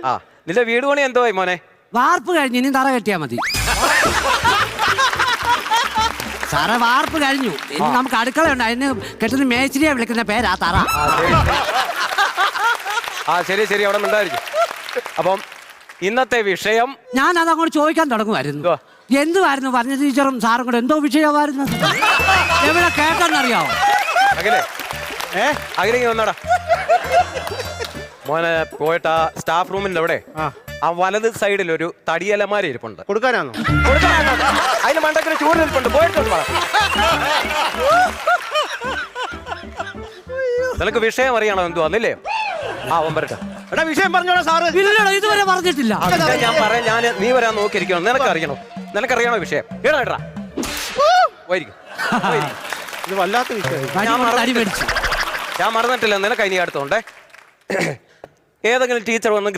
ആ നിന്റെ വീട് പണി എന്തോ മോനെ? വാർപ്പ് കഴിഞ്ഞ് ഇനി തറ കെട്ടിയാ മതി. സാറേ വാർപ്പ് കഴിഞ്ഞു, ഇനി നമുക്ക് അടുക്കളയുണ്ട്, അതിന് കെട്ടുന്ന മേച്ചിരിയെ വിളിക്കുന്ന പേരാ തറ. ആ ശരി ശരി, അവിടെ ഉണ്ടായിരിക്കും. അപ്പം ഇന്നത്തെ വിഷയം ഞാൻ അതങ്ങോട്ട് ചോദിക്കാൻ തുടങ്ങുമായിരുന്നു. എന്തുവായിരുന്നു പറഞ്ഞ ടീച്ചറും സാറും കൂടെ എന്തോ വിഷയമായിരുന്നു? എവിടെ കേട്ടെന്നറിയാവോ? അഖിലേ അഖിലേക്ക് വന്നോടാ മോനെ. പോയിട്ട് ആ സ്റ്റാഫ് റൂമിന്റെ അവിടെ ആ വലത് സൈഡിൽ ഒരു തടിയലമാര ഇരിപ്പുണ്ട്. കൊടുക്കാനാണോ? അതിന് മണ്ടക്കിന് ചൂട് ഇരിപ്പുണ്ട്. പോയിട്ടുണ്ട്. നിനക്ക് വിഷയം അറിയണോ എന്തു വന്നില്ലേ? ആ ഒമ്പരട്ടെ എടാ വിഷയം പറഞ്ഞോളാം സാറ്. ഇതുവരെ പറഞ്ഞിട്ടില്ല. ഞാൻ പറയാം. നീ വരാൻ നോക്കിയിരിക്കണം. നിനക്കറിയണോ? നിനക്കറിയണോ വിഷയം? കേട്ടോ കേട്ടാ ഇത് വല്ലാത്ത വിഷയം. ഞാൻ മറന്നിട്ടില്ല. നിനക്ക് ഇനി അടുത്തോണ്ടേ ഏതെങ്കിലും ടീച്ചർ വന്ന്